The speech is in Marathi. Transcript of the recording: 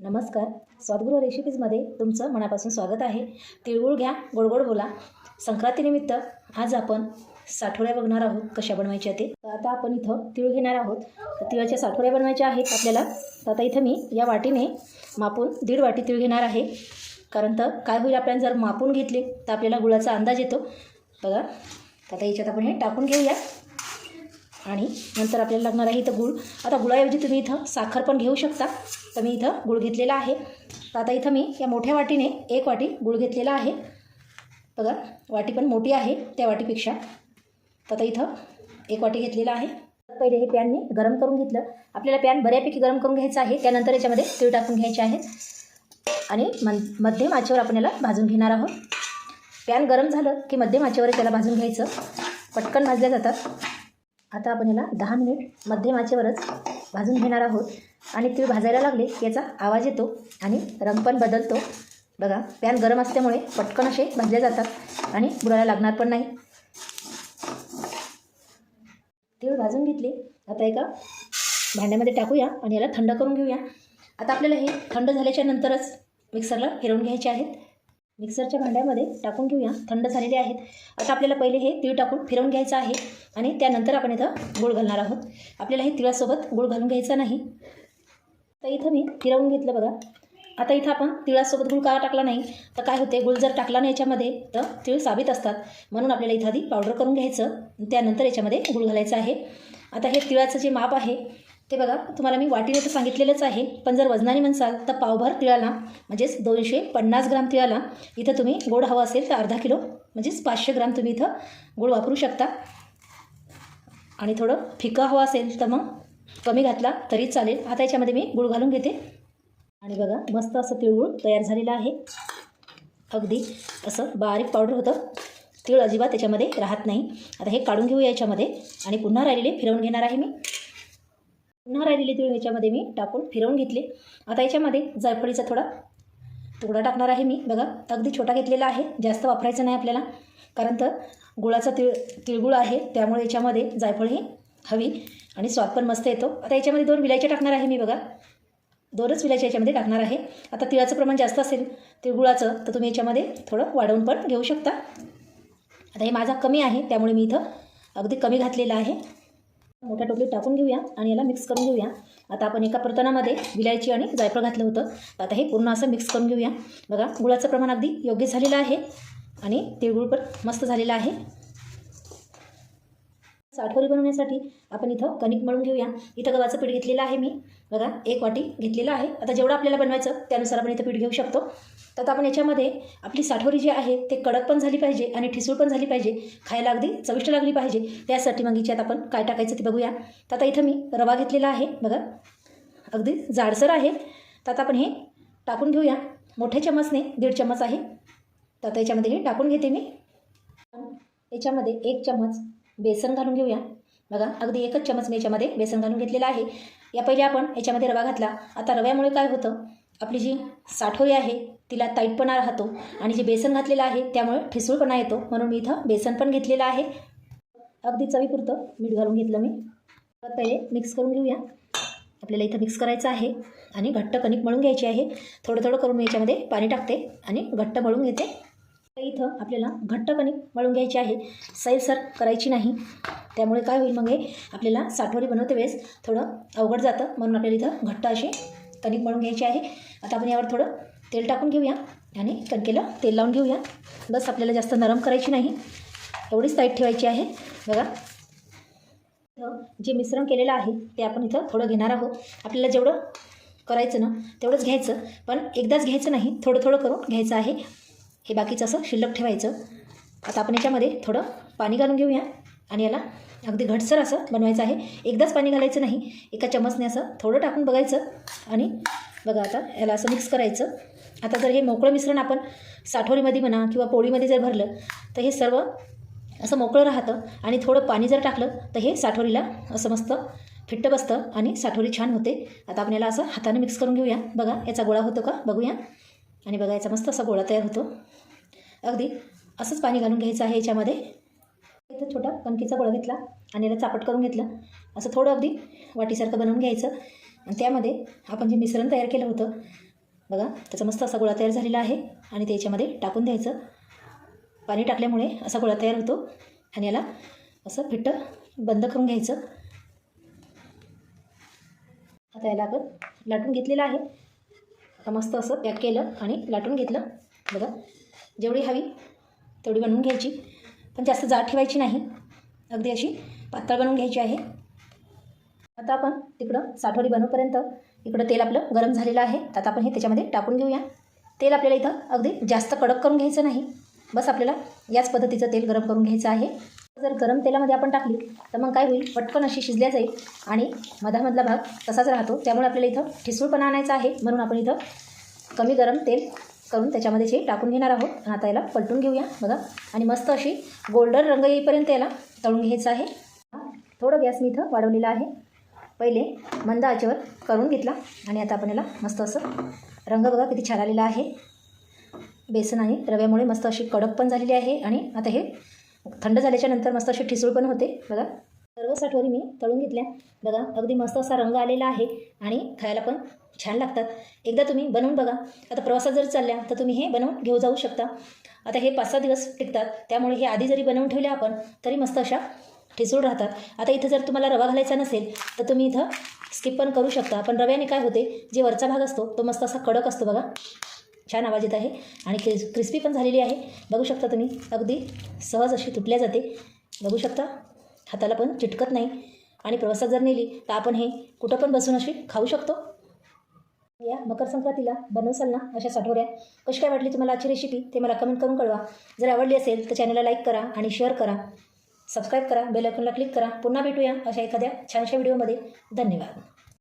नमस्कार. स्वादगुरू रेसिपीजमध्ये तुमचं मनापासून स्वागत आहे. तिळगुळ घ्या, गोड गोड बोला. संक्रांतीनिमित्त आज आपण साठोऱ्या बघणार आहोत कशा बनवायच्या ते. आता आपण इथं तिळ घेणार आहोत. तर तिळाच्या साठोऱ्या बनवायच्या आहेत आपल्याला. तर आता इथं मी या वाटीने मापून 1.5 वाटी तिळ घेणार आहे. कारण तर काय होईल, आपल्याला जर मापून घेतले तर आपल्याला गुळाचा अंदाज येतो. बघा, तर आता याच्यात आपण हे टाकून घेऊया आणि नंतर आपल्याला लागणार आहे इथं गूळ. आता गुळाऐवजी तुम्ही इथं साखर पण घेऊ शकता. तर मी इथं गूळ घेतलेला आहे. तर आता इथं मी या मोठ्या वाटीने 1 वाटी गूळ घेतलेला आहे. बघा, वाटी पण मोठी आहे त्या वाटीपेक्षा. तर आता इथं 1 वाटी घेतलेला आहे. पहिले हे पॅन मी गरम करून घेतलं. आपल्याला पॅन बऱ्यापैकी गरम करून घ्यायचं आहे. त्यानंतर याच्यामध्ये तीळ टाकून घ्यायचे आहेत आणि मध्यम आचेवर आपण याला भाजून घेणार आहोत. पॅन गरम झालं की मध्यम आचेवर त्याला भाजून घ्यायचं. पटकन भाजल्या जातात. आता आपण याला 10 मिनिट मध्यम आचेवरच भाजून घेणार आहोत. आणि तीळ भाजायला लागले की याचा आवाज येतो आणि रंग पण बदलतो. बघा, पॅन गरम असल्यामुळे पटकन असे भाजले जातात आणि बुडाला लागणार पण नाही. तीळ भाजून घेतले. आता एका भांड्यामध्ये टाकूया आणि याला थंड करून घेऊया. आता आपल्याला हे थंड झाल्याच्या नंतरच मिक्सरला फिरवून घ्यायचे आहेत. मिक्सरच्या भांड्यामध्ये टाकून घेऊया. थंड झालेले आहेत. आता आपल्याला पहिले हे तीळ टाकून फिरवून घ्यायचं आहे आणि त्यानंतर आपण इथं गूळ घालणार आहोत. आपल्याला हे तिळासोबत गूळ घालून घ्यायचा नाही. तर इथं मी फिरवून घेतलं. बघा, आता इथं आपण तिळासोबत गूळ का टाकला नाही तर काय होते, गूळ जर टाकला नाही याच्यामध्ये तर तीळ साबीत असतात. म्हणून आपल्याला इथं आधी पावडर करून घ्यायचं, त्यानंतर याच्यामध्ये गूळ घालायचं आहे. आता हे तिळाचं जे माप आहे ते बघा, तुम्हाला मी वाटीने तर सांगितलेलंच आहे. पण जर वजनाने म्हणसाल तर पावभर तिळाला म्हणजेच 250 ग्राम तिळाला इथं तुम्ही गोड हवं असेल तर अर्धा किलो म्हणजेच 500 ग्राम तुम्ही इथं गूळ वापरू शकता. आणि थोडं फिकं हवं असेल तर मग कमी घातला तरी चालेल. आता याच्यामध्ये मी गूळ घालून घेते आणि बघा, मस्त असं तिळगूळ तयार झालेलं आहे. अगदी असं बारीक पावडर होतं. तीळ अजिबात त्याच्यामध्ये राहत नाही. आता हे काढून घेऊया याच्यामध्ये आणि पुन्हा राहिलेले फिरवून घेणार आहे मी. पुन्हा राहिलेले तीळ याच्यामध्ये मी टाकून फिरवून घेतले. आता याच्यामध्ये जायफळीचा थोडा तुकडा टाकणार आहे मी. बघा, अगदी छोटा घेतलेला आहे. जास्त वापरायचं नाही आपल्याला, कारण तर गुळाचा तिळगुळ आहे त्यामुळे याच्यामध्ये जायफळ ही हवी आणि स्वाद पण मस्त येतो. आता याच्यामध्ये 2 विलायच्या टाकणार आहे मी. बघा, 2च विलायच्या याच्यामध्ये टाकणार आहे. आता तिळाचं प्रमाण जास्त असेल तिळगुळाचं तर तुम्ही याच्यामध्ये थोडं वाढवून पण घेऊ शकता. आता हे माझा कमी आहे त्यामुळे मी इथं अगदी कमी घातलेलं आहे. मोठ्या टोपलीत टाकून घेऊया आणि याला मिक्स करून घेऊया. आता आपण एका बर्तनामध्ये विलायची आणि जायफळ घातलं होतं. तर आता हे पूर्ण असं मिक्स करून घेऊया. बघा, गुळाचं प्रमाण अगदी योग्य झालेलं आहे आणि तिळगुळ पण मस्त झालेला आहे. साठवरी बनवण्यासाठी आपण इथं कणिक मळून घेऊया. इथं गव्हाचं पीठ घेतलेलं आहे मी. बघा, 1 वाटी घेतलेलं आहे. आता जेवढं आपल्याला बनवायचं त्यानुसार आपण इथं पीठ घेऊ शकतो. तर आता आपण याच्यामध्ये आपली साठवरी जी आहे ते कडक पण झाली पाहिजे आणि ठिसूळ पण झाली पाहिजे. खायला अगदी चविष्ट लागली पाहिजे. त्यासाठी मग याच्यात आपण काय टाकायचं ते बघूया. तर आता इथं मी रवा घेतलेला आहे. बघा, अगदी जाडसर आहे. तर आता आपण हे टाकून घेऊया. मोठ्या चमचने 1.5 चमच आहे. तर आता याच्यामध्ये हे टाकून घेते मी. याच्यामध्ये 1 चमच बेसन घालून घेऊया. बघा, अगदी 1च चमच मी याच्यामध्ये बेसन घालून घेतलेलं आहे. या पहिले आपण याच्यामध्ये रवा घातला. आता रव्यामुळे काय होतं, आपली जी साठोरी आहे तिला ताईटपणा राहतो आणि जे बेसन घातलेलं आहे त्यामुळे ठिसूळपणा येतो. म्हणून मी इथं बेसन पण घेतलेलं आहे. अगदी चवीपुरतं मीठ घालून घेतलं मी. तर पहिले मिक्स करून घेऊया. आपल्याला इथं मिक्स करायचं आहे आणि घट्ट कणिक मळून घ्यायची आहे. थोडं थोडं करून मी याच्यामध्ये पाणी टाकते आणि घट्ट मळून घेते. इथं आपल्याला घट्ट कणिक मळून घ्यायची आहे. सैलसर करायची नाही. त्यामुळे काय होईल, मग हे आपल्याला साठवरी बनवते वेळेस थोडं अवघड जातं. म्हणून आपल्याला इथं घट्ट असे कणिक मळून घ्यायची आहे. आता आपण यावर थोडं तेल टाकून घेऊया आणि कणकेला तेल लावून घेऊया. बस, आपल्याला जास्त नरम करायची नाही, एवढीच टाईट ठेवायची आहे. बघा, जे मिश्रण केलेलं आहे ते आपण इथं थोडं घेणार आहोत. आपल्याला जेवढं करायचं ना तेवढंच घ्यायचं, पण एकदाच घ्यायचं नाही, थोडं थोडं करून घ्यायचं आहे. हे बाकीचं असं शिल्लक ठेवायचं. आता आपण याच्यामध्ये थोडं पाणी घालून घेऊया आणि याला अगदी घटसर असं बनवायचं आहे. एकदाच पाणी घालायचं नाही, एका चमचने असं थोडं टाकून बघायचं आणि बघा आता याला असं मिक्स करायचं. आता जर हे मोकळं मिश्रण आपण साठवरीमध्ये म्हणा किंवा पोळीमध्ये जर भरलं तर हे सर्व असं मोकळं राहतं आणि थोडं पाणी जर टाकलं तर हे साठवरीला असं मस्त फिट्ट बसतं आणि साठवरी छान होते. आता आपण याला असं हाताने मिक्स करून घेऊया. बघा, याचा गोळा होतो का बघूया. आणि बघा, याचा मस्त असा गोळा तयार होतो. अगदी असंच पाणी घालून घ्यायचं आहे याच्यामध्ये. इथं छोटा कणकीचा गोळा घेतला आणि याला चापट करून घेतलं. असं थोडं अगदी वाटीसारखं बनवून घ्यायचं आणि त्यामध्ये आपण जे मिश्रण तयार केलं होतं बघा त्याचा मस्त असा गोळा तयार झालेला आहे आणि त्याच्यामध्ये टाकून द्यायचं. पाणी टाकल्यामुळे असा गोळा तयार होतो आणि याला असं फिट्ट बंद करून घ्यायचं. आता याला आपण लाटून घेतलेलं आहे. आता मस्त असं पॅक केलं आणि लाटून घेतलं. बघा जेवढी हवी तेवढी बनवून घ्यायची, पण जास्त जाड ठेवायची नाही, अगदी अशी पातळ बनवून घ्यायची आहे. आता आपण तिकडं साठवडी बनवपर्यंत इकडं तेल आपलं गरम झालेलं आहे. आता आपण हे त्याच्यामध्ये टाकून घेऊया. तेल आपल्याला इथं अगदी जास्त कडक करून घ्यायचं नाही, बस आपल्याला याच पद्धतीचं तेल गरम करून घ्यायचं आहे. जर गरम तेलामध्ये आपण टाकली तर मग काय होईल, पटकन अशी शिजल्या जाईल आणि मधामधला भाग तसाच राहतो. त्यामुळे आपल्याला इथं ठिसूळपणा आणायचा आहे, म्हणून आपण इथं कमी गरम तेल करून त्याच्यामध्ये हे टाकून घेणार आहोत. आणि आता याला पलटून घेऊया. बघा आणि मस्त अशी गोल्डन रंग येईपर्यंत याला तळून घ्यायचं आहे. थोडं गॅस मी इथं वाढवलेला आहे. पहिले मंद आचेवर करून घेतला आणि आता आपण याला मस्त असं रंग बघा किती छान आलेला आहे. बेसन आणि रव्यामुळे मस्त अशी कडक पण झालेली आहे आणि आता हे थंड झाल्याच्या नंतर मस्त अशी ठिसूळ पण होते. बघा सर्व साठवडी मी तळून घेतल्या. बघा अगदी मस्त असा रंग आलेला आहे आणि खायला पण छान लागतात. एकदा तुम्ही बनवून बघा. आता प्रवासात जर चालल्या तर तुम्ही हे बनवून घेऊ जाऊ शकता. आता हे 5-6 दिवस टिकतात, त्यामुळे हे आधी जरी बनवून ठेवले आपण तरी मस्त अशा ठिसूळ राहतात. आता इथं जर तुम्हाला रवा घालायचा नसेल तर तुम्ही इथं स्किप पण करू शकता, पण रव्याने काय होते, जे वरचा भाग असतो तो मस्त असा कडक असतो. बघा छान आवाज येत आहे आणि क्रिस्पी पण झालेली आहे. बघू शकता तुम्ही, अगदी सहज अशी तुटल्या जाते. बघू शकता हाताला पण चिटकत नाही आणि प्रवासात जर नेली तर आपण हे कुठं पण बसून अशी खाऊ शकतो. या मकर संक्रांतीला बनवसाल ना अशा साठवड्या. कशी काय वाटली तुम्हाला आजची रेसिपी ते मला कमेंट करून कळवा. जर आवडली असेल तर चॅनलला लाईक करा आणि शेअर करा, सबस्क्राईब करा, बेल आयकॉनला क्लिक करा. पुन्हा भेटूया अशा एखाद्या छानशा व्हिडिओमध्ये. धन्यवाद.